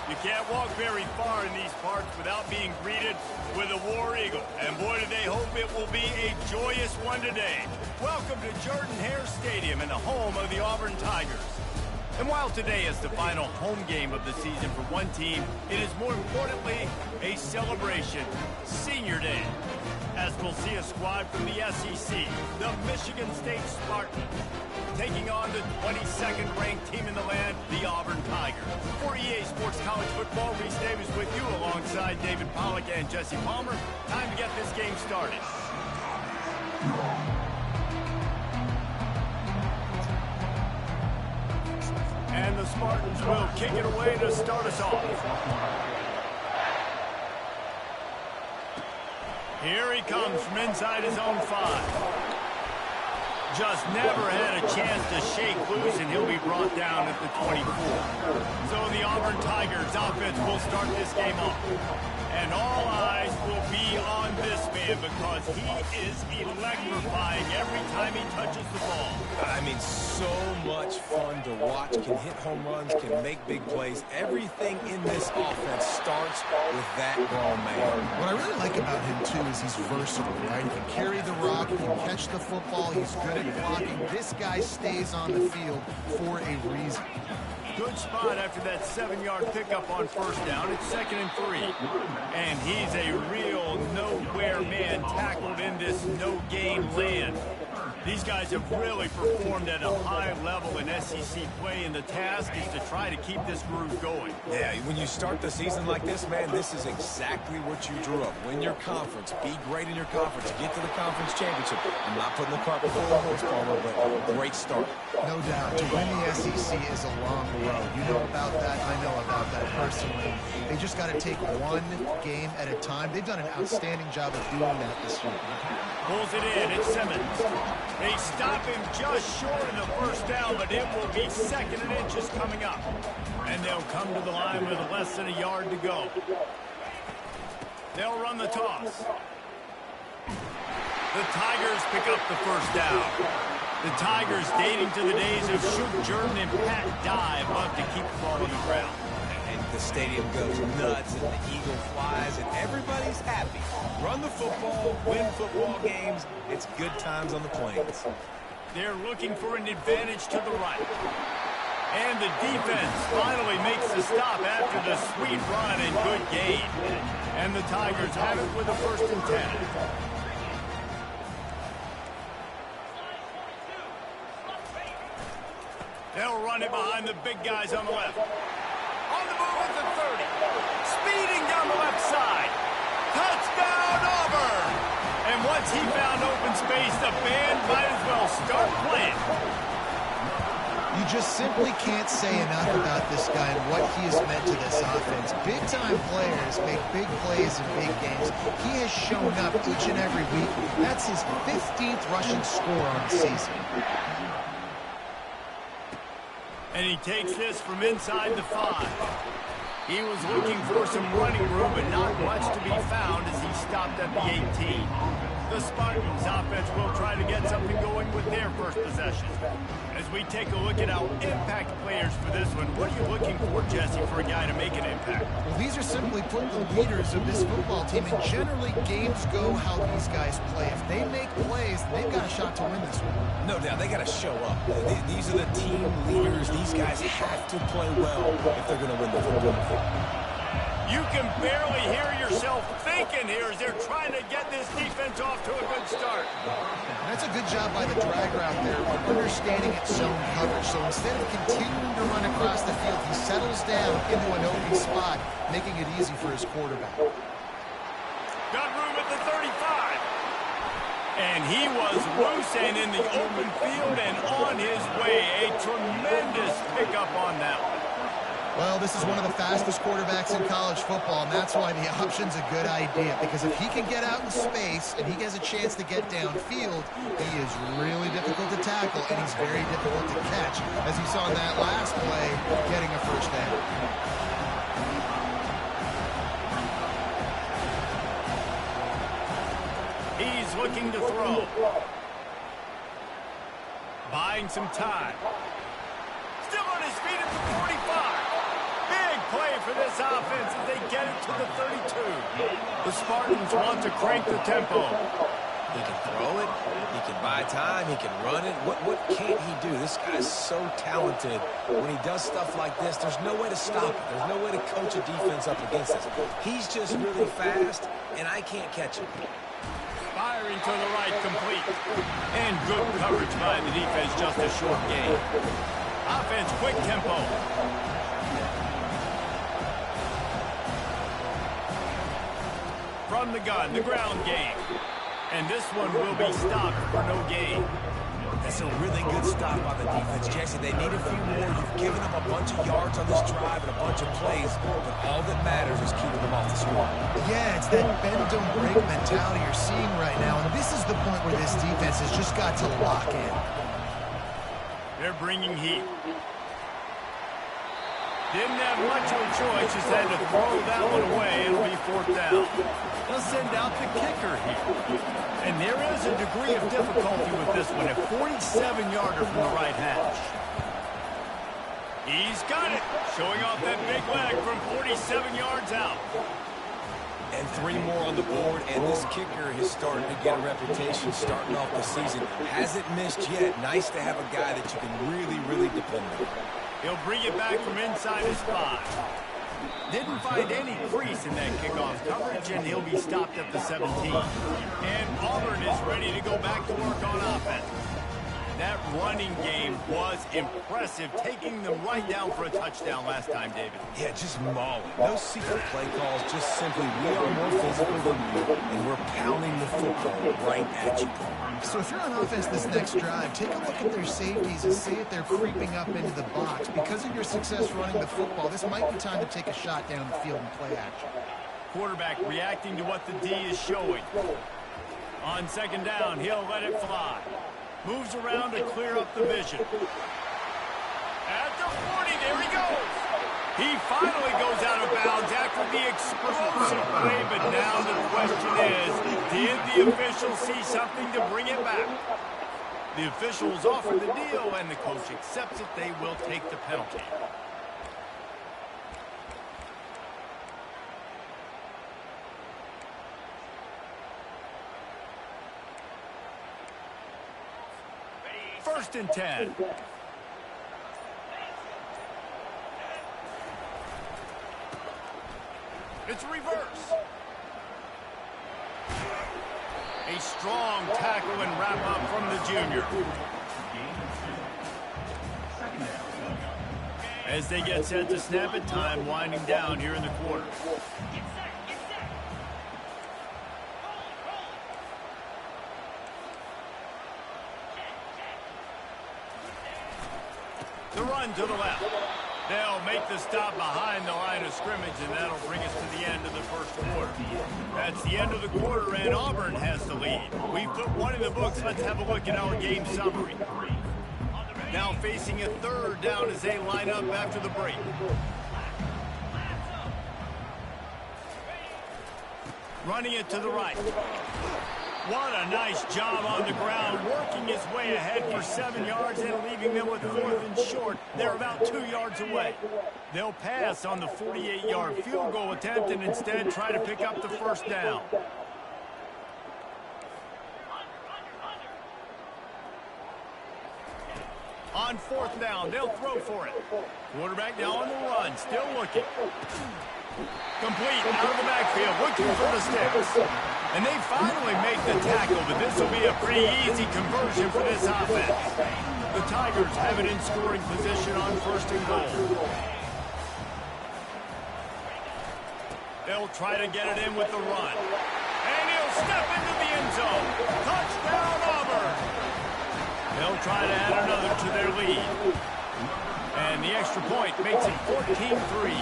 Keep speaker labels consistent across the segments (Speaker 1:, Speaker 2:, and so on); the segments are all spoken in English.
Speaker 1: You can't walk very far in these parts without being greeted with a War Eagle. And boy, do they hope it will be a joyous one today. Welcome to Jordan-Hare Stadium and the home of the Auburn Tigers. And while today is the final home game of the season for one team, it is more importantly a celebration, Senior Day, as we'll see a squad from the SEC, the Michigan State Spartans, taking on the 22nd ranked team in the land, the Auburn Tigers. For EA Sports College Football, Reese Davis with you alongside David Pollack and Jesse Palmer. Time to get this game started. And the Spartans will kick it away to start us off. Here he comes from inside his own 5. Just never had a chance to shake loose, and he'll be brought down at the 24. So the Auburn Tigers offense will start this game off. And all eyes will be on this man because he is electrifying every time he touches the ball.
Speaker 2: I mean, so much fun to watch. Can hit home runs, can make big plays. Everything in this offense starts with that grown man.
Speaker 3: What I really like about him, too, is he's versatile, right? He can carry the rock, he can catch the football, he's good at blocking. This guy stays on the field for a reason.
Speaker 1: Good spot after that 7-yard pickup on first down. It's 2nd and 3. And he's a real nowhere man tackled in this no-gain land. These guys have really performed at a high level in SEC play, and the task is to try to keep this groove going.
Speaker 2: Yeah, when you start the season like this, man, this is exactly what you drew up. Win your conference, be great in your conference, get to the conference championship. I'm not putting the cart before the horse, Palmer, but great start.
Speaker 3: No doubt. To win the SEC is a long road. You know about that. I know about that personally. They just got to take one game at a time. They've done an outstanding job of doing that this year.
Speaker 1: Pulls it in. It's Simmons. They stop him just short of the first down, but it will be 2nd and inches coming up. And they'll come to the line with less than a yard to go. They'll run the toss. The Tigers pick up the first down. The Tigers, dating to the days of Shoot Jordan and Pat Dye, love to keep the ball on the ground.
Speaker 2: And the stadium goes nuts, and the eagle flies, and everybody's happy. Run the football, win football games. It's good times on the plains.
Speaker 1: They're looking for an advantage to the right. And the defense finally makes the stop after the sweet run and good gain. And the Tigers have it with a 1st and 10. They'll run it behind the big guys on the left. On the move at the 30. Speeding down the left side. Touchdown, Auburn! And once he found open space, the band might as well start playing.
Speaker 3: You just simply can't say enough about this guy and what he has meant to this offense. Big-time players make big plays in big games. He has shown up each and every week. That's his 15th rushing score on the season.
Speaker 1: And he takes this from inside the 5. He was looking for some running room, but not much to be found as he stopped at the 18. The Spartans offense will try to get something going with their first possession. As we take a look at our impact players for this one, what are you looking for, Jesse, for a guy to make an impact?
Speaker 3: Well, these are simply put the leaders of this football team, and generally games go how these guys play. If they make plays, they've got a shot to win this one.
Speaker 2: No doubt, they got to show up. These are the team leaders. These guys have to play well if they're going to win the football game.
Speaker 1: You can barely hear yourself thinking here as they're trying to get this defense off to a good start.
Speaker 3: That's a good job by the drag route there, understanding its zone coverage. So instead of continuing to run across the field, he settles down into an open spot, making it easy for his quarterback.
Speaker 1: Got room at the 35. And he was loose and in the open field and on his way. A tremendous pickup on that one.
Speaker 3: Well, this is one of the fastest quarterbacks in college football, and that's why the option's a good idea, because if he can get out in space and he has a chance to get downfield, he is really difficult to tackle, and he's very difficult to catch, as you saw in that last play, getting a first down.
Speaker 1: He's looking to throw. Buying some time. Still on his feet at the 45. Big play for this offense as they get it to the 32. The Spartans want to crank the tempo.
Speaker 2: He can throw it, he can buy time, he can run it. What can't he do? This guy is so talented. When he does stuff like this, there's no way to stop it. There's no way to coach a defense up against this. He's just really fast, and I can't catch him.
Speaker 1: Firing to the right, complete. And good coverage by the defense, just a short gain. Offense, quick tempo. From the gun, the ground game. And this one will be stopped for no gain.
Speaker 2: That's a really good stop on the defense, Jesse. They need a few more. You've given them a bunch of yards on this drive and a bunch of plays, but all that matters is keeping them off the score.
Speaker 3: Yeah, it's that bend, don't break mentality you're seeing right now, and this is the point where this defense has just got to lock in.
Speaker 1: They're bringing heat. Didn't have much of a choice, just had to throw that one away. It'll be fourth down. They'll send out the kicker here. And there is a degree of difficulty with this one, a 47-yarder from the right hash. He's got it, showing off that big leg from 47 yards out.
Speaker 2: And 3 more on the board, and this kicker is starting to get a reputation starting off the season. Hasn't missed yet. Nice to have a guy that you can really, really depend on.
Speaker 1: He'll bring it back from inside his 5. Didn't find any crease in that kickoff coverage, and he'll be stopped at the 17. And Auburn is ready to go back to work on offense. That running game was impressive, taking them right down for a touchdown last time, David.
Speaker 2: Yeah, just mauling. No secret play calls, just simply we are more physical than you, and we're pounding the football right at you.
Speaker 3: So if you're on offense this next drive, take a look at their safeties and see if they're creeping up into the box. Because of your success running the football, this might be time to take a shot down the field and play action.
Speaker 1: Quarterback reacting to what the D is showing. On second down, he'll let it fly. Moves around to clear up the vision. At the 40, there he goes. He finally goes out of bounds after the explosive play, but now the question is, did the official see something to bring it back? The officials offer the deal, and the coach accepts it. They will take the penalty. First and 10. It's reverse. A strong tackle and wrap up from the junior. As they get set to snap it, time winding down here in the quarter. The run to the left. They'll make the stop behind the line of scrimmage, and that'll bring us to the end of the first quarter. That's the end of the quarter, and Auburn has the lead. We've put one in the books. Let's have a look at our game summary. Now facing a third down as they line up after the break. Running it to the right. What a nice job on the ground, working his way ahead for 7 yards and leaving them with 4th and short. They're about 2 yards away. They'll pass on the 48-yard field goal attempt and instead try to pick up the first down. On 4th down, they'll throw for it. Quarterback now on the run, still looking. Complete out of the backfield, looking for the sticks. And they finally make the tackle, but this will be a pretty easy conversion for this offense. The Tigers have it in scoring position on 1st and goal. They'll try to get it in with the run. And he'll step into the end zone. Touchdown, Auburn! They'll try to add another to their lead. And the extra point makes it 14-3.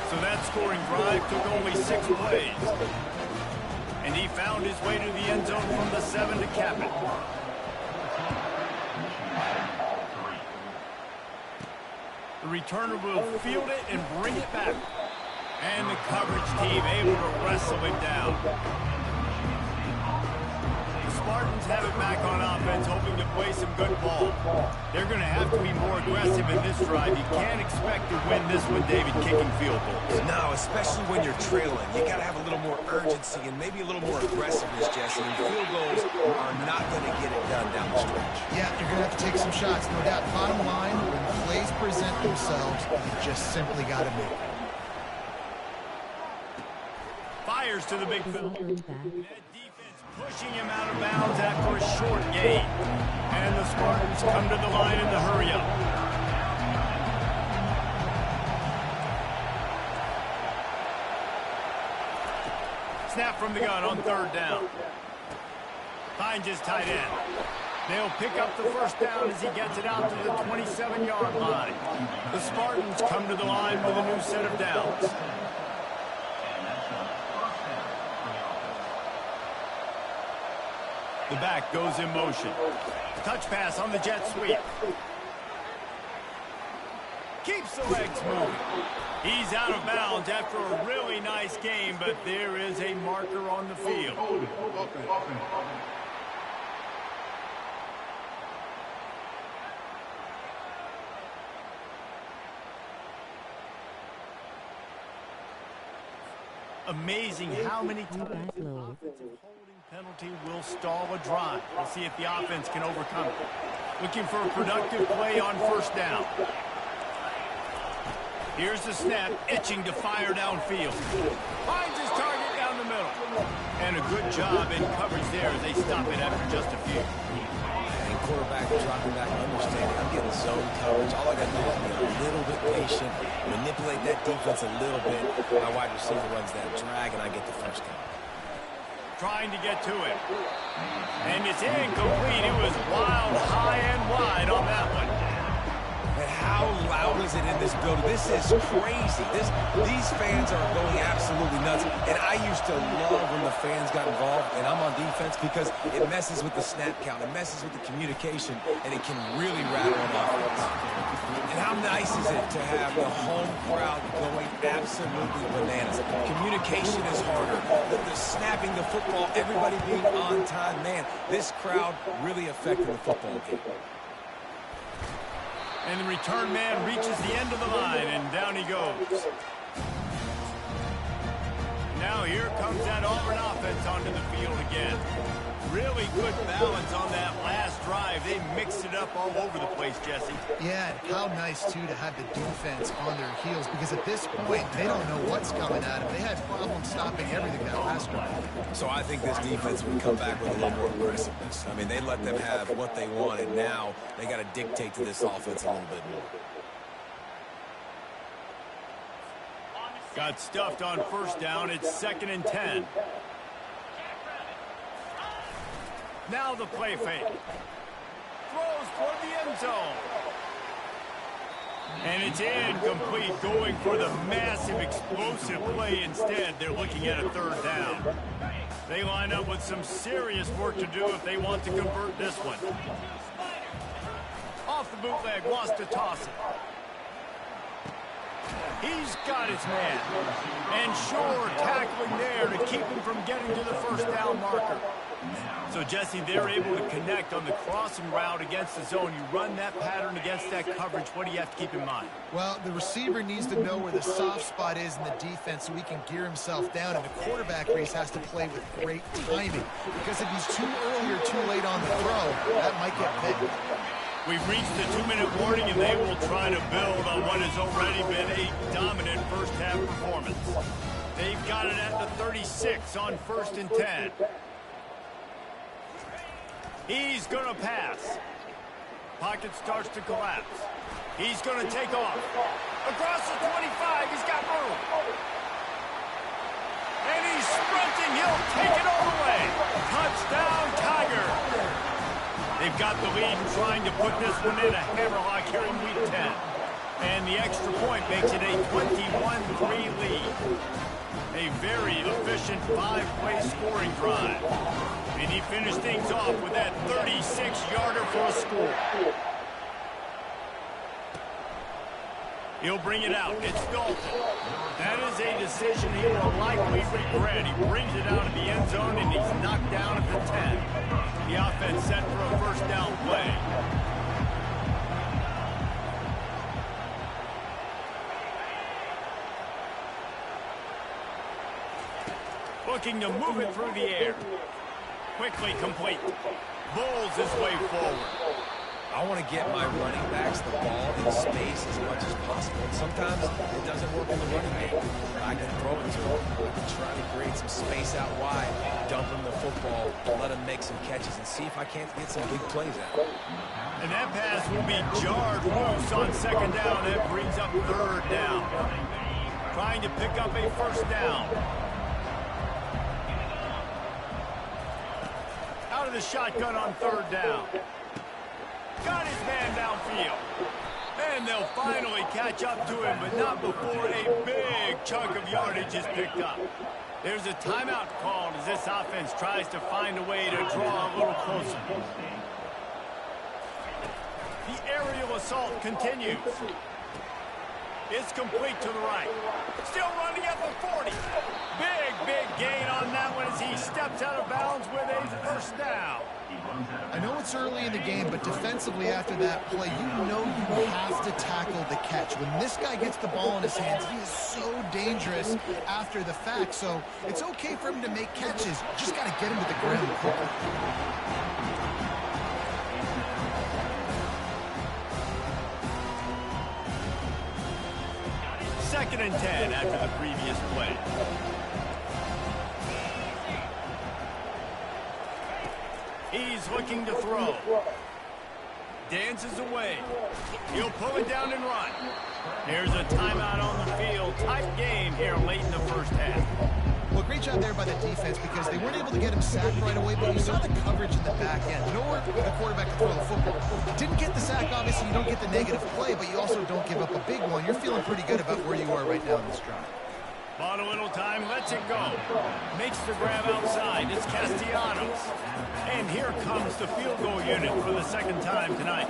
Speaker 1: So that scoring drive took only 6 plays. And he found his way to the end zone from the 7 to cap it. The returner will field it and bring it back. And the coverage team able to wrestle him down. The Spartans Spartans have it back on offense, hoping to play some good ball. They're going to have to be more aggressive in this drive. You can't expect to win this one, David, kicking field goals.
Speaker 2: No, especially when you're trailing. You got to have a little more urgency and maybe a little more aggressiveness, Jesse. And field goals are not going to get it done down the stretch.
Speaker 3: Yeah, you're going to have to take some shots, no doubt. Bottom line, when plays present themselves, you just simply got to make them.
Speaker 1: Fires to the big field. That defense pushing him out of bounds after a short gain. And the Spartans come to the line in the hurry-up. Snap from the gun on third down. Finds his tight end. They'll pick up the first down as he gets it out to the 27-yard line. The Spartans come to the line with a new set of downs. The back goes in motion. Touch pass on the jet sweep. Keeps the legs moving. He's out of bounds after a really nice game, but there is a marker on the field. Amazing how many times an offensive holding penalty will stall a drive. We'll see if the offense can overcome it. Looking for a productive play on first down. Here's the snap, itching to fire downfield. Finds his target down the middle. And a good job in coverage there as they stop it after just a few.
Speaker 2: And quarterback dropping back, understanding I'm getting zone coverage. All I got to do is be a little bit patient, manipulate that defense a little bit. My wide receiver runs that drag, and I get the first down.
Speaker 1: Trying to get to it. And it's incomplete. It was wild, high and wide on that one.
Speaker 2: And how loud is it in this building? This is crazy. These fans are going absolutely nuts. And I used to love when the fans got involved, and I'm on defense, because it messes with the snap count. It messes with the communication, and it can really rattle an offense. And how nice is it to have the home crowd going absolutely bananas? Communication is harder. The snapping the football, everybody being on time. Man, this crowd really affected the football game.
Speaker 1: And the return man reaches the end of the line, and down he goes. Now here comes that Auburn offense onto the field again. Really good balance on that last drive. They mixed it up all over the place, Jesse.
Speaker 3: Yeah, and how nice, too, to have the defense on their heels, because at this point, they don't know what's coming at them. They had problems stopping everything that last drive.
Speaker 2: So I think this defense would come back with a little more aggressiveness. I mean, they let them have what they wanted. Now they got to dictate to this offense a little bit more.
Speaker 1: Got stuffed on first down. It's 2nd and 10. Now the play fake. Throws toward the end zone. And it's incomplete, going for the massive explosive play instead. They're looking at a third down. They line up with some serious work to do if they want to convert this one. Off the bootleg, wants to toss it. He's got his man. And sure, tackling there to keep him from getting to the first down marker. So, Jesse, they're able to connect on the crossing route against the zone. You run that pattern against that coverage. What do you have to keep in mind?
Speaker 3: Well, the receiver needs to know where the soft spot is in the defense so he can gear himself down, and the quarterback race has to play with great timing. Because if he's too early or too late on the throw, that might get big.
Speaker 1: We've reached the 2-minute warning, and they will try to build on what has already been a dominant first-half performance. They've got it at the 36 on 1st and 10. He's going to pass. Pocket starts to collapse. He's going to take off. Across the 25, he's got room. And he's sprinting. He'll take it all the way. Touchdown, Tiger. They've got the lead and trying to put this one in a hammerlock here in Week 10. And the extra point makes it a 21-3 lead. A very efficient 5-play scoring drive. And he finished things off with that 36-yarder for a score. He'll bring it out. It's Dalton. That is a decision he will likely regret. He brings it out of the end zone, and he's knocked down at the 10. The offense set for a first down play. Looking to move it through the air. Quickly complete. Bulls his way forward.
Speaker 2: I want to get my running backs the ball in space as much as possible. And sometimes it doesn't work in the running game. I can throw it to him. I can try to create some space out wide, dump him the football, let him make some catches, and see if I can't get some big plays out.
Speaker 1: And that pass will be jarred loose on second down. That brings up third down. Trying to pick up a first down. Out of the shotgun on third down. Got his man downfield. And they'll finally catch up to him, but not before a big chunk of yardage is picked up. There's a timeout called as this offense tries to find a way to draw a little closer. The aerial assault continues. It's complete to the right. Still running at the 40. Big gain on that one as he steps out of bounds with a first down.
Speaker 3: I know it's early in the game, but defensively after that play, you know you have to tackle the catch. When this guy gets the ball in his hands, he is so dangerous after the fact. So it's okay for him to make catches. You just got to get him to the ground quickly.
Speaker 1: Second and 10 after the previous play. He's looking to throw. Dances away. He'll pull it down and run. There's a timeout on the field. Tight game here late in the first half.
Speaker 3: Well, great job there by the defense because they weren't able to get him sacked right away, but you saw the coverage in the back end. Nowhere for the quarterback to throw the football. Didn't get the sack, obviously. You don't get the negative play, but you also don't give up a big one. You're feeling pretty good about where you are right now in this drive.
Speaker 1: Bought a little time, lets it go. Makes the grab outside. It's Castellanos. And here comes the field goal unit for the second time tonight.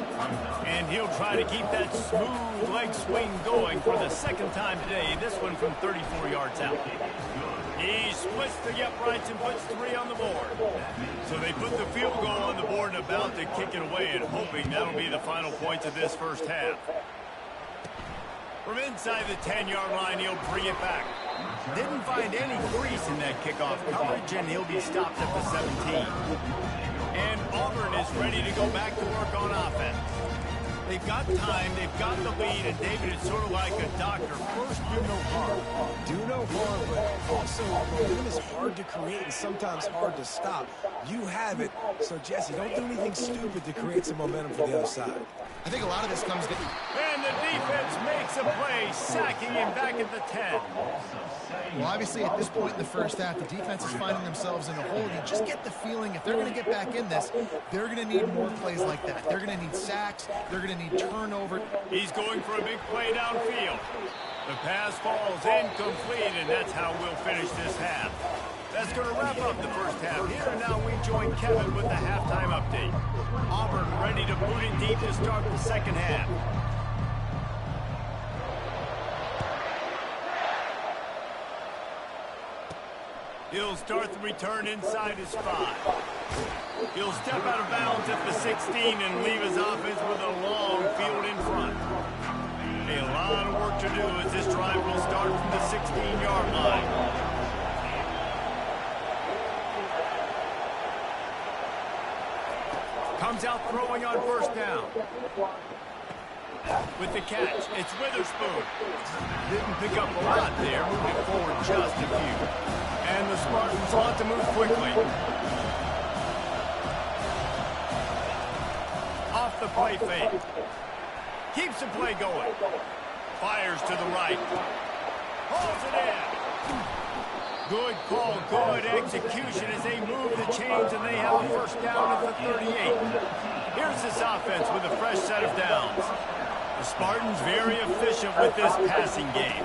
Speaker 1: And he'll try to keep that smooth leg swing going for the second time today. This one from 34 yards out. He splits the uprights and puts 3 on the board. So they put the field goal on the board and about to kick it away and hoping that'll be the final points of this first half. From inside the 10-yard line, he'll bring it back. Didn't find any crease in that kickoff coverage, and he'll be stopped at the 17. And Auburn is ready to go back to work on offense. They've got time, they've got the lead, and David, it's sort of like a doctor. First, do no harm.
Speaker 2: Do no harm, but also momentum is hard to create and sometimes hard to stop. You have it, so Jesse, don't do anything stupid to create some momentum for the other side.
Speaker 3: I think a lot of this comes to...
Speaker 1: And the defense makes a play, sacking him back at the 10.
Speaker 3: Well, obviously, at this point in the first half, the defense is finding themselves in a hole. You just get the feeling if they're going to get back in this, they're going to need more plays like that. They're going to need sacks. They're going to need turnover.
Speaker 1: He's going for a big play downfield. The pass falls incomplete, and that's how we'll finish this half. That's going to wrap up the first half. Here and now we join Kevin with the halftime update. Auburn ready to boot it deep to start the second half. He'll start the return inside his 5. He'll step out of bounds at the 16 and leave his offense with a long field in front. A lot of work to do as this drive will start from the 16-yard line. Comes out throwing on first down. With the catch, it's Witherspoon. Didn't pick up a lot there, moving forward just a few. And the Spartans want to move quickly. Off the play fake. Keeps the play going. Fires to the right. Pulls it in. Good call, good execution as they move the chains and they have a first down at the 38. Here's this offense with a fresh set of downs. The Spartans very efficient with this passing game.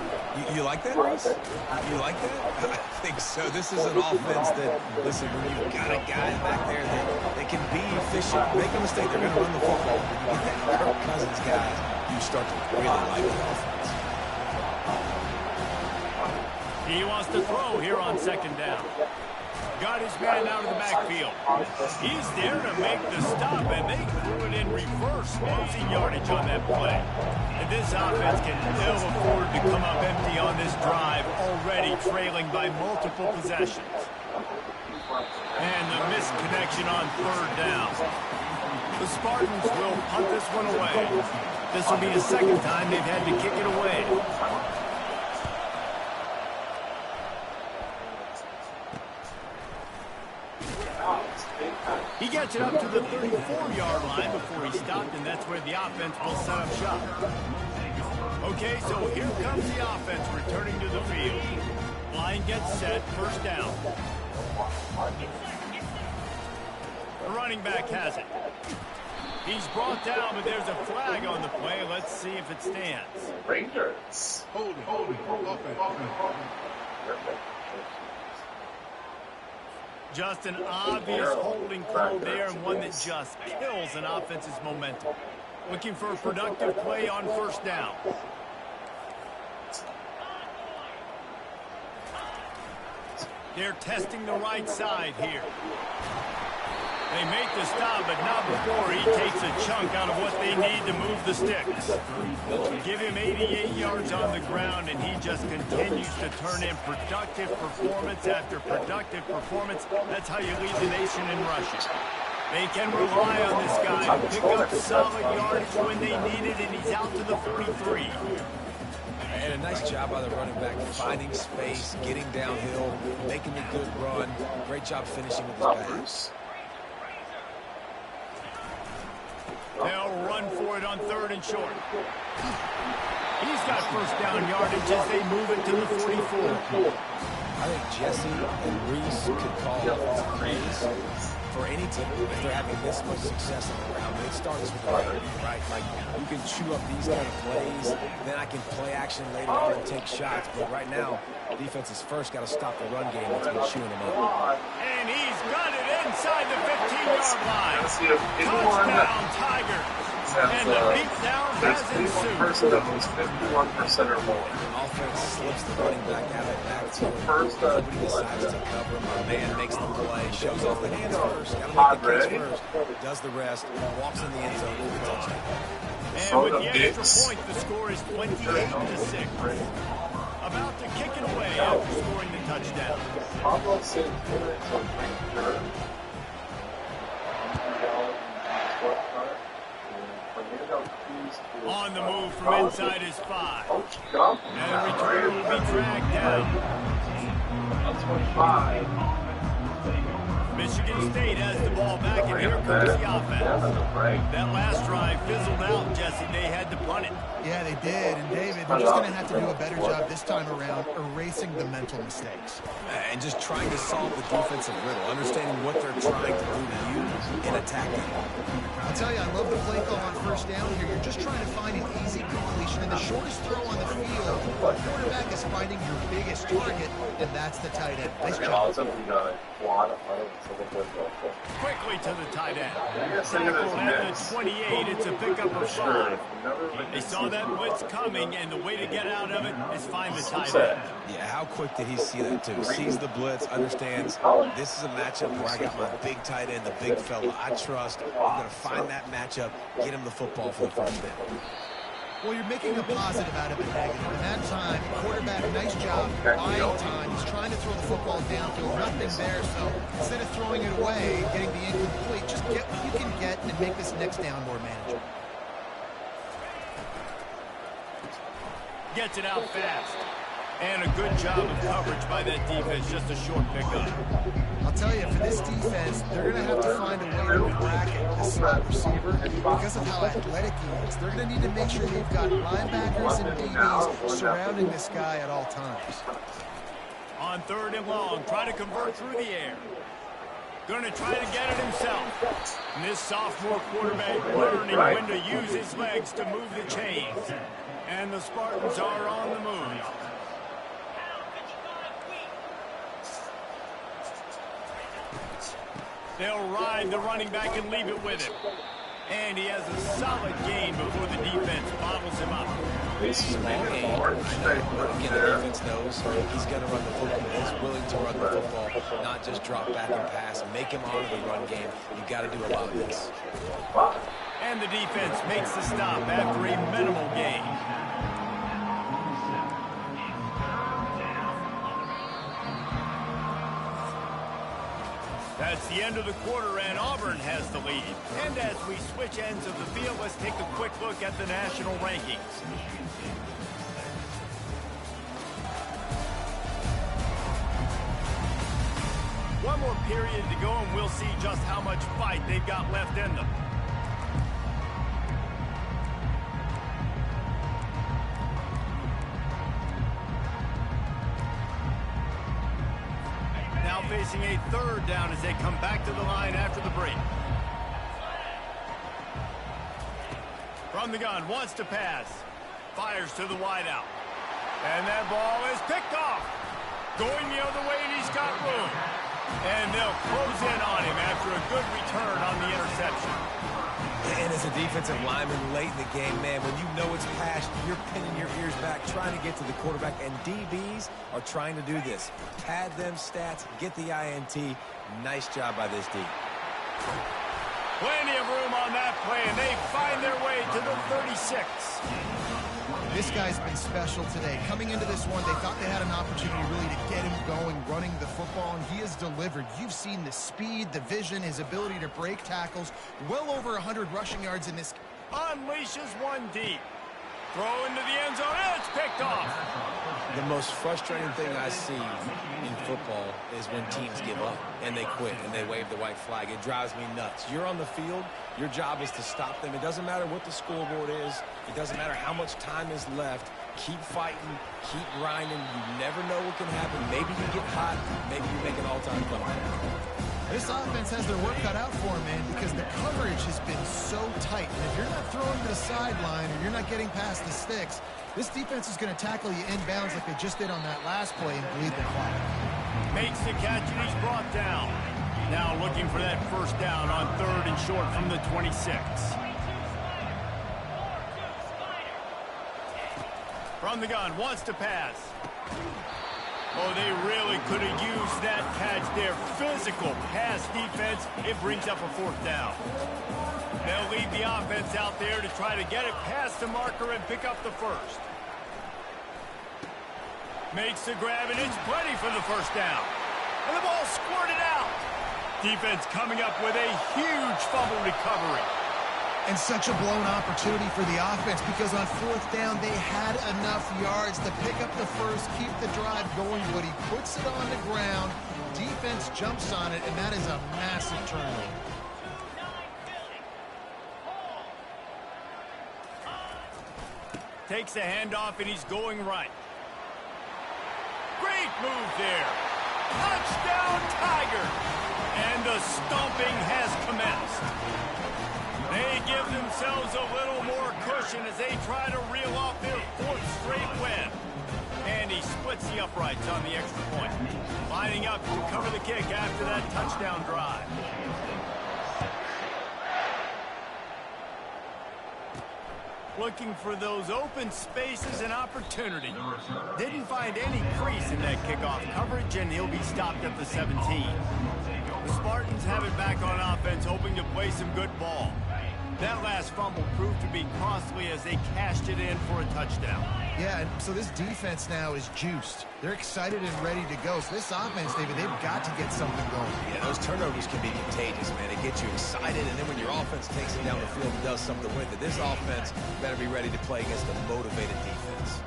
Speaker 2: You like that, Reese? You like that? I think so. This is an offense that, listen, when you've got a guy back there that can be efficient, make a mistake, they're going to run the football. When you get that Kirk Cousins guy, you start to really like the offense.
Speaker 1: He wants to throw here on second down. Got his man out of the backfield. He's there to make the stop, and they threw it in reverse, losing yardage on that play. And this offense can ill afford to come up empty on this drive, already trailing by multiple possessions. And the missed connection on third down. The Spartans will punt this one away. This will be the second time they've had to kick it away. He gets it up to the 34-yard line before he stopped, and that's where the offense will set up shop. Okay, so here comes the offense returning to the field. Line gets set, first down. The running back has it. He's brought down, but there's a flag on the play. Let's see if it stands.
Speaker 4: Rangers. Holding.
Speaker 1: Just an obvious holding call there, and one that just kills an offense's momentum. Looking for a productive play on first down. They're testing the right side here. They make the stop, but not before he takes a chunk out of what they need to move the sticks. Give him 88 yards on the ground, and he just continues to turn in productive performance after productive performance. That's how you lead the nation in rushing. They can rely on this guy to pick up solid yardage when they need it, and he's out to the 43.
Speaker 2: And a nice job by the running back, finding space, getting downhill, making a good run. Great job finishing with his pass.
Speaker 1: They'll run for it on third and short. He's got first down yardage as they move it to the 44.
Speaker 2: I think Jesse and Reese could call offensive plays for any team if they're having this much success on the ground. But it starts with the running, right? Like, you can chew up these kind of plays, then I can play action later on and take shots. But right now, defense has first got to stop the run game that's been chewing them up.
Speaker 1: And he's got it inside the 15-yard line. Touchdown, Tigers. And the beatdown has ensued.
Speaker 4: Person that was 51% or more.
Speaker 2: Offense slips the running back out of the backfield. Somebody decides to cover him. Our man makes the play. Shows off the hands first. Got to make the catch first. Does the rest. Walks in the end zone for the touchdown.
Speaker 1: And with the extra point, the score is 28-6. About to kick it away after scoring the touchdown. On the move from inside his 5. And the return will be dragged down. Michigan State has the ball back, and here comes the offense. That last drive fizzled out, Jesse. They had to punt it.
Speaker 3: Yeah, they did. And, David, they're just going to have to do a better job this time around erasing the mental mistakes.
Speaker 2: And just trying to solve the defensive riddle, understanding what they're trying to do to you and attacking.
Speaker 3: I'll tell you, I love the play call on first down here. You're just trying to find an easy completion, and the shortest throw on the field, the quarterback is finding your biggest target, and that's the tight end. Nice job.
Speaker 1: Quickly to the tight end. Tackled at the 28. It's a pickup of 5. They saw that blitz coming, and the way to get out of it is find the tight end.
Speaker 2: Yeah, how quick did he see that, too? Sees the blitz, understands this is a matchup where I got my big tight end, the big fella I trust. I'm going to find that matchup, get him the football for the first down.
Speaker 3: Well, you're making a positive out of a negative. In that time, quarterback, nice job, buying time. He's trying to throw the football downfield, nothing there. So instead of throwing it away, getting the incomplete, just get what you can get and make this next down more manageable.
Speaker 1: Gets it out fast. And a good job of coverage by that defense, just a short pickup.
Speaker 3: I'll tell you, for this defense, they're going to have to find a way to bracket this slot receiver because of how athletic he is. They're going to need to make sure they've got linebackers and DBs surrounding this guy at all times.
Speaker 1: On third and long, try to convert through the air. Going to try to get it himself. And this sophomore quarterback learning when to use his legs to move the chains. And the Spartans are on the move. They'll ride the running back and leave it with him. And he has a solid gain before the defense bottles him up.
Speaker 2: Small gain. Again, the defense knows he's going to run the football. He's willing to run the football, not just drop back and pass. Make him honor the run game. You've got to do a lot of this.
Speaker 1: And the defense makes the stop after a minimal gain. That's the end of the quarter, and Auburn has the lead. And as we switch ends of the field, let's take a quick look at the national rankings. One more period to go, and we'll see just how much fight they've got left in them. Now facing a third down as they come back to the line after the break. From the gun, wants to pass. Fires to the wideout. And that ball is picked off. Going the other way, and he's got room. And they'll close in on him after a good return on the interception.
Speaker 2: And as a defensive lineman late in the game, man, when you know it's passed, you're pinning your ears back, trying to get to the quarterback. And DBs are trying to do this. Pad them stats, get the INT. Nice job by this D.
Speaker 1: Plenty of room on that play, and they find their way to the 36.
Speaker 3: This guy's been special today. Coming into this one, they thought they had an opportunity really to get him going, running the football, and he has delivered. You've seen the speed, the vision, his ability to break tackles. Well over 100 rushing yards in this.
Speaker 1: Unleashes one deep. Throw into the end zone, and it's picked off.
Speaker 2: The most frustrating thing I see in football is when teams give up and they quit and they wave the white flag. It drives me nuts. You're on the field. Your job is to stop them. It doesn't matter what the scoreboard is. It doesn't matter how much time is left. Keep fighting. Keep grinding. You never know what can happen. Maybe you get hot. Maybe you make an all-time comeback.
Speaker 3: This offense has their work cut out for them, man, because the coverage has been so tight. And if you're not throwing to the sideline or you're not getting past the sticks, this defense is going to tackle you inbounds like they just did on that last play and bleed the clock.
Speaker 1: Makes the catch, and he's brought down. Now looking for that first down on 3rd and short from the 26. From the gun, wants to pass. Oh, they really could have used that catch there. Physical pass defense. It brings up a 4th down. They'll lead the offense out there to try to get it past the marker and pick up the first. Makes the grab, and it's plenty for the first down. And the ball squirted out. Defense coming up with a huge fumble recovery.
Speaker 3: And such a blown opportunity for the offense because on 4th down, they had enough yards to pick up the first, keep the drive going, but he puts it on the ground. Defense jumps on it, and that is a massive turnover.
Speaker 1: Takes a handoff, and he's going right. Great move there. Touchdown, Tiger. And the stomping has commenced. They give themselves a little more cushion as they try to reel off their 4th straight win. And he splits the uprights on the extra point. Lining up to cover the kick after that touchdown drive. Looking for those open spaces and opportunity. Didn't find any crease in that kickoff coverage, and he'll be stopped at the 17. The Spartans have it back on offense, hoping to play some good ball. That last fumble proved to be costly as they cashed it in for a touchdown.
Speaker 3: Yeah, and so this defense now is juiced. They're excited and ready to go. So this offense, David, they've got to get something going.
Speaker 2: Yeah, those turnovers can be contagious, man. They get you excited, and then when your offense takes it down the field and does something with it, this offense better be ready to play against a motivated defense.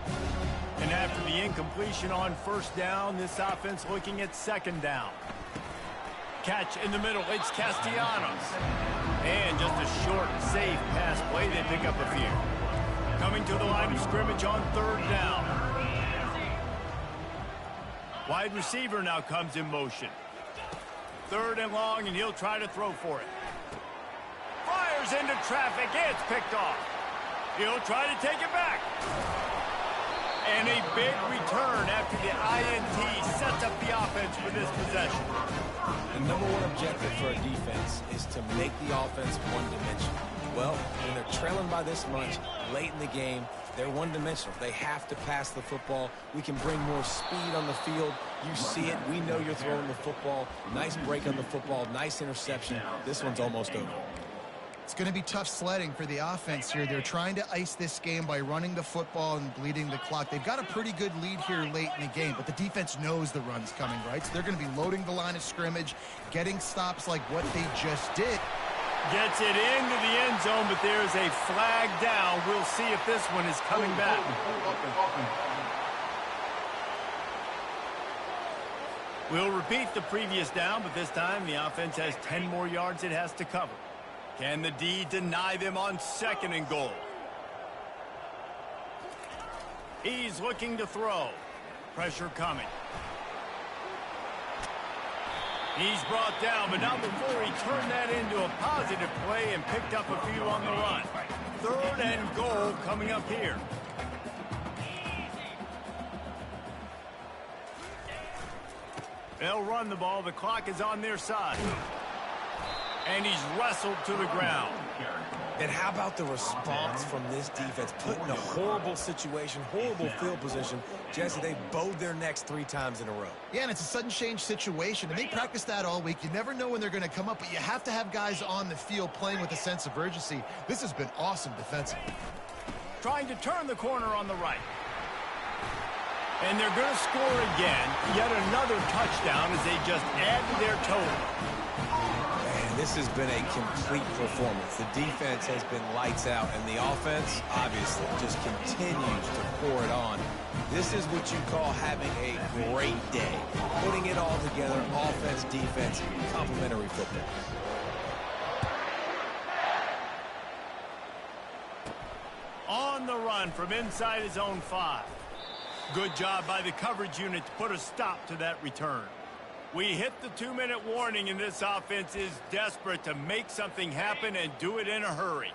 Speaker 1: And after the incompletion on 1st down, this offense looking at 2nd down. Catch in the middle, it's Castellanos. And just a short, safe pass play, they pick up a few. Coming to the line of scrimmage on 3rd down. Wide receiver now comes in motion. 3rd and long, and he'll try to throw for it. Fires into traffic, it's picked off. He'll try to take it back. And a big return after the INT sets up the offense for this possession.
Speaker 2: The #1 objective for a defense is to make the offense one-dimensional. Well, when they're trailing by this much late in the game, They're one-dimensional. They have to pass the football. We can bring more speed on the field. You see it. We know you're throwing the football. Nice break on the football. Nice interception. This one's almost over.
Speaker 3: It's going to be tough sledding for the offense here. They're trying to ice this game by running the football and bleeding the clock. They've got a pretty good lead here late in the game, but the defense knows the run's coming, right? So they're going to be loading the line of scrimmage, getting stops like what they just did.
Speaker 1: Gets it into the end zone, but there's a flag down. We'll see if this one is coming back. We'll repeat the previous down, but this time the offense has 10 more yards it has to cover. Can the D deny them on 2nd and goal? He's looking to throw. Pressure coming. He's brought down, but not before he turned that into a positive play and picked up a few on the run. 3rd and goal coming up here. They'll run the ball. The clock is on their side. And he's wrestled to the ground.
Speaker 2: And how about the response from this defense? Put in a horrible situation, horrible field position. Jesse, they bowed their necks 3 times in a row.
Speaker 3: Yeah, and it's a sudden change situation, and they practice that all week. You never know when they're going to come up, but you have to have guys on the field playing with a sense of urgency. This has been awesome defensively.
Speaker 1: Trying to turn the corner on the right. And they're going to score again. Yet another touchdown as they just add to their total.
Speaker 2: This has been a complete performance. The defense has been lights out, and the offense, obviously, just continues to pour it on. This is what you call having a great day. Putting it all together, offense, defense, complementary football.
Speaker 1: On the run from inside his own 5. Good job by the coverage unit to put a stop to that return. We hit the 2-minute warning, and this offense is desperate to make something happen and do it in a hurry.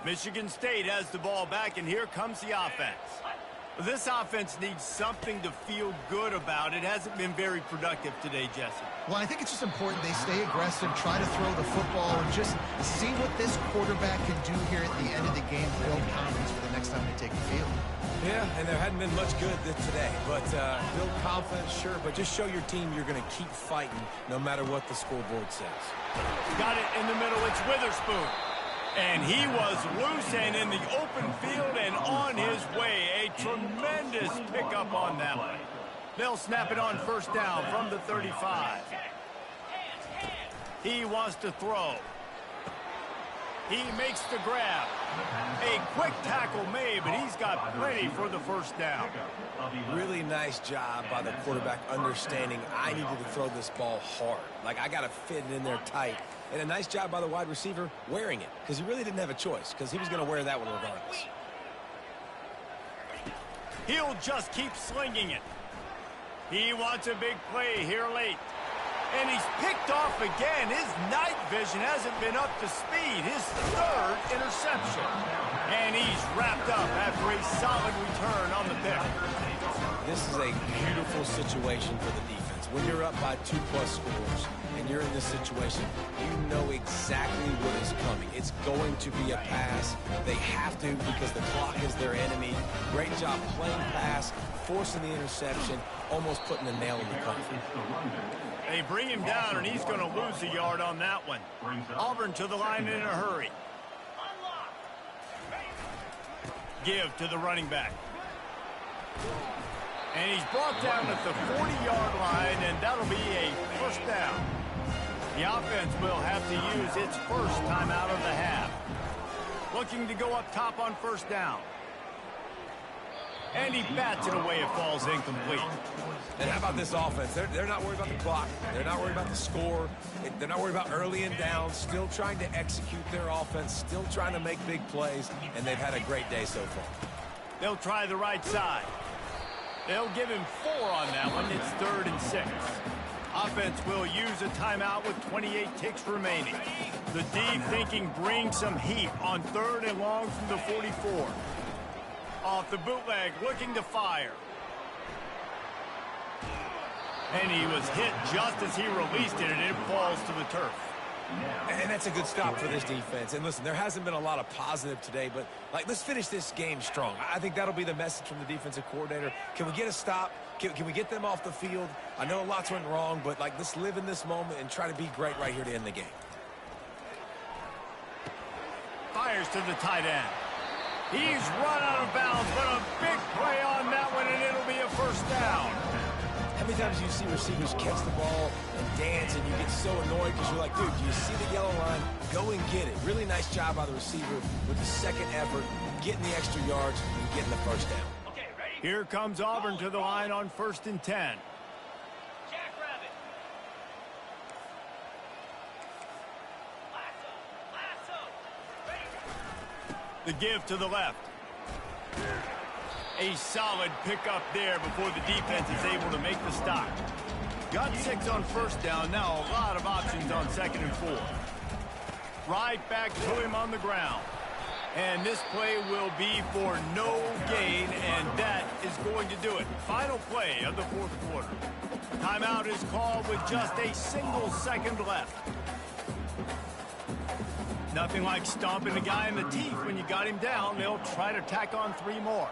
Speaker 1: Michigan State has the ball back, and here comes the offense. This offense needs something to feel good about. It hasn't been very productive today, Jesse.
Speaker 3: Well, I think it's just important they stay aggressive, try to throw the football, and just see what this quarterback can do here at the end of the game to build confidence for the next time they take the field.
Speaker 2: Yeah, and there hadn't been much good today. But build confidence, sure, but just show your team you're going to keep fighting no matter what the scoreboard says.
Speaker 1: Got it in the middle. It's Witherspoon. And he was loose and in the open field and on his way. A tremendous pickup on that one. They'll snap it on 1st down from the 35. He wants to throw. He makes the grab. A quick tackle made, but he's got plenty for the 1st down.
Speaker 2: Really nice job by the quarterback understanding I needed to throw this ball hard. Like, I got to fit it in there tight. And a nice job by the wide receiver wearing it, because he really didn't have a choice, because he was going to wear that one regardless.
Speaker 1: He'll just keep slinging it. He wants a big play here late. And he's picked off again. His night vision hasn't been up to speed. His 3rd interception. And he's wrapped up after a solid return on the pick.
Speaker 2: This is a beautiful situation for the defense. When you're up by 2+ scores and you're in this situation, you know exactly what is coming. It's going to be a pass. They have to, because the clock is their enemy. Great job playing pass, forcing the interception, almost putting a nail in the coffin.
Speaker 1: They bring him down, and he's going to lose a yard on that one. Auburn to the line in a hurry. Give to the running back. And he's brought down at the 40-yard line, and that'll be a 1st down. The offense will have to use its 1st timeout of the half. Looking to go up top on 1st down. And he bats it away. It falls incomplete.
Speaker 2: And how about this offense? They're not worried about the clock. They're not worried about the score. They're not worried about early and down. Still trying to execute their offense. Still trying to make big plays. And they've had a great day so far.
Speaker 1: They'll try the right side. They'll give him 4 on that one. It's 3rd and 6. Offense will use a timeout with 28 ticks remaining. The D thinking bring some heat on 3rd and long from the 44. Off the bootleg, looking to fire. And he was hit just as he released it, and it falls to the turf.
Speaker 2: And that's a good stop for this defense. And listen, there hasn't been a lot of positive today, but let's finish this game strong. I think that'll be the message from the defensive coordinator. Can we get a stop? Can we get them off the field? I know lots went wrong, but let's live in this moment and try to be great right here to end the game.
Speaker 1: Fires to the tight end. He's run out of bounds, but a big play on that one, and it'll be a first down.
Speaker 2: How many times do you see receivers catch the ball and dance, and you get so annoyed because you're like, dude, do you see the yellow line? Go and get it. Really nice job by the receiver with the second effort, getting the extra yards and getting the first down.
Speaker 1: Okay, ready? Here comes Auburn to the line on 1st and 10.
Speaker 5: Jackrabbit. Lasso. Ready?
Speaker 1: The give to the left. A solid pickup there before the defense is able to make the stop. Got 6 on first down. Now a lot of options on 2nd and 4. Right back to him on the ground. And this play will be for no gain, and that is going to do it. Final play of the 4th quarter. Timeout is called with just a single second left. Nothing like stomping the guy in the teeth when you got him down. They'll try to tack on 3 more.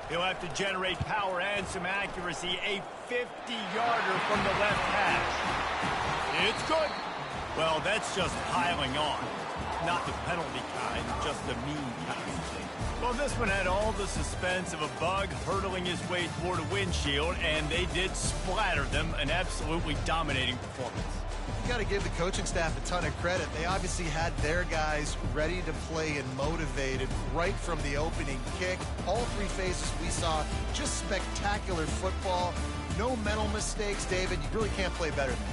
Speaker 1: He'll have to generate power and some accuracy. A 50-yarder from the left hash. It's good. Well, that's just piling on. Not the penalty kind, just the mean kind. Well, this one had all the suspense of a bug hurtling his way toward a windshield, and they did splatter them. An absolutely dominating performance.
Speaker 3: You got to give the coaching staff a ton of credit. They obviously had their guys ready to play and motivated right from the opening kick. All 3 phases we saw, just spectacular football. No mental mistakes, David. You really can't play better than that.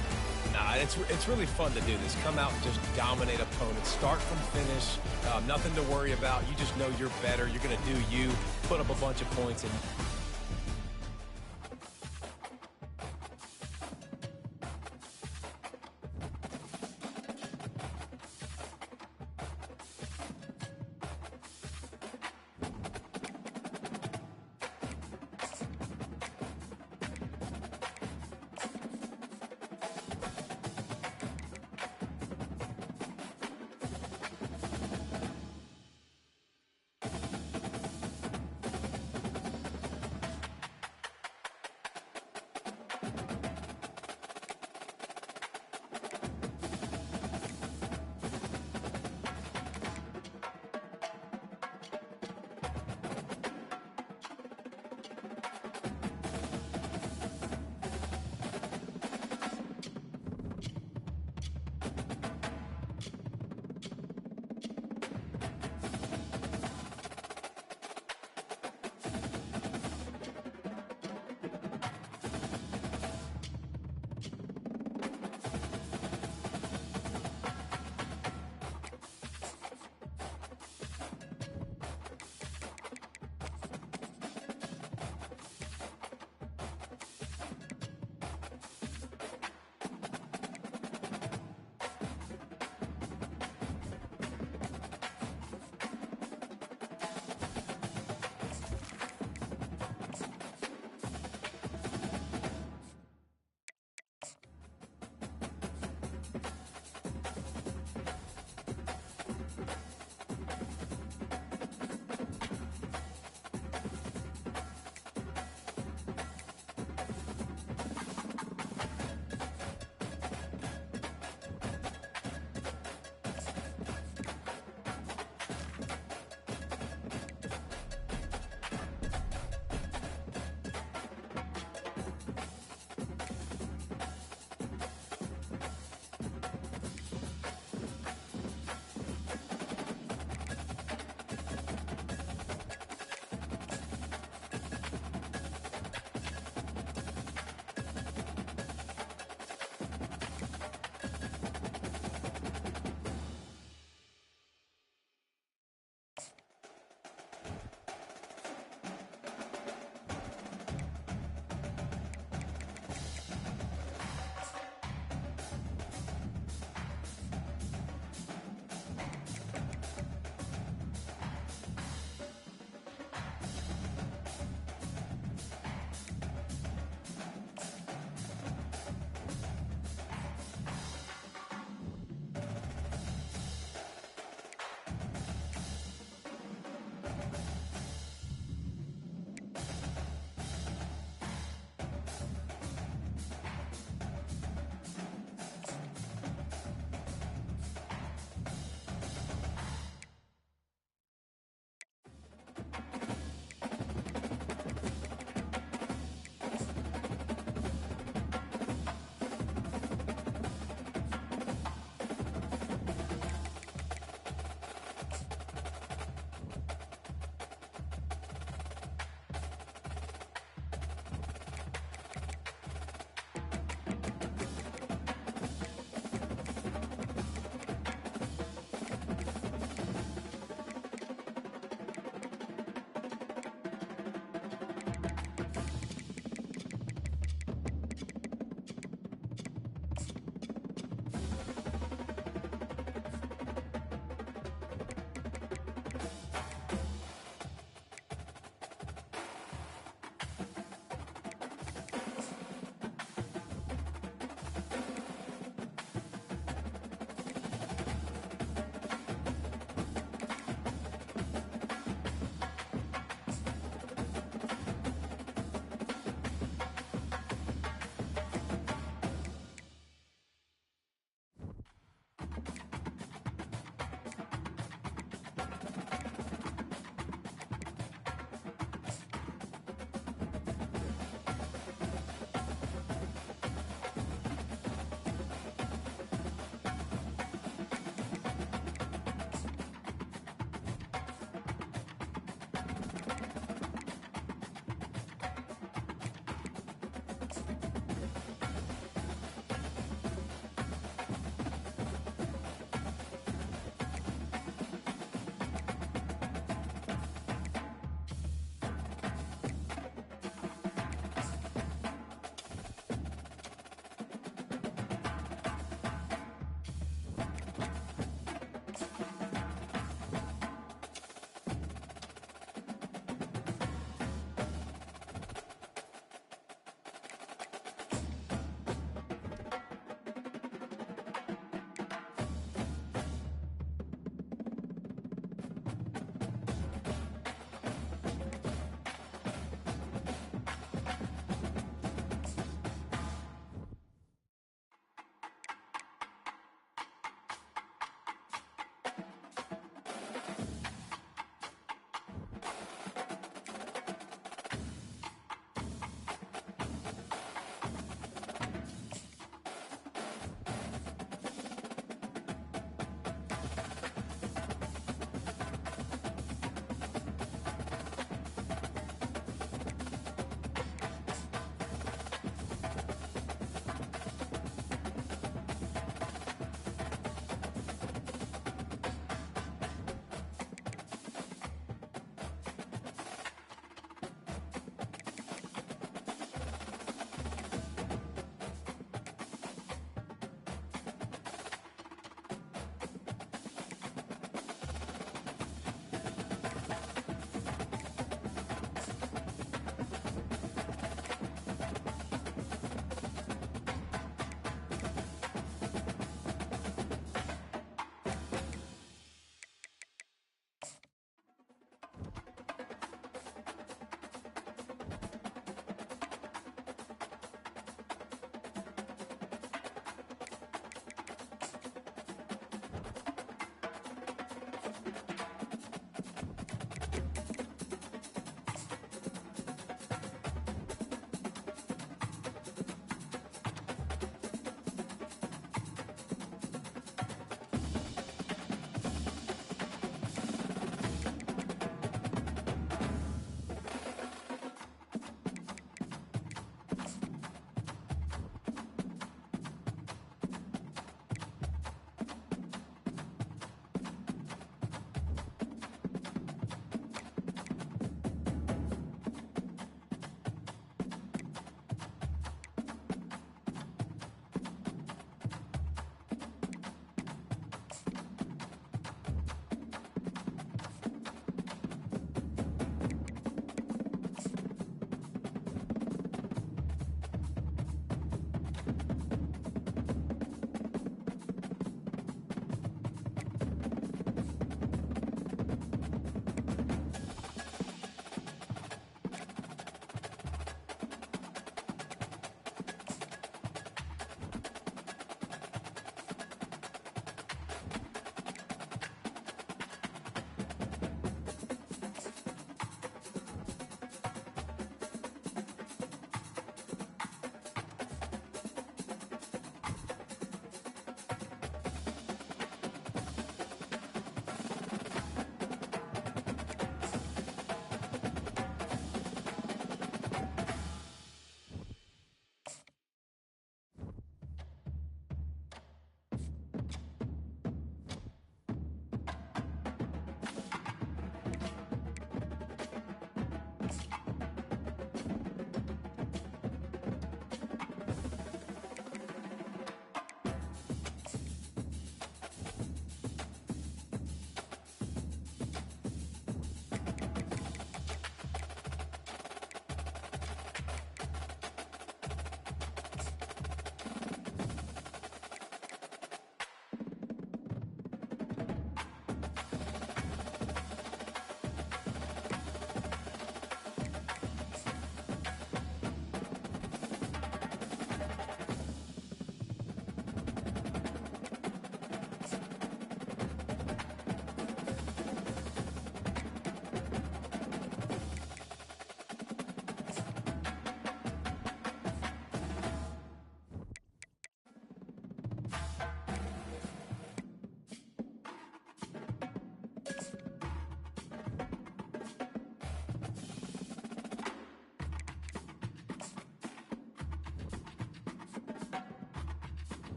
Speaker 2: Nah, it's really fun to do this. Come out and just dominate opponents. Start from finish. Nothing to worry about. You just know you're better. You're going to do you. Put up a bunch of points, and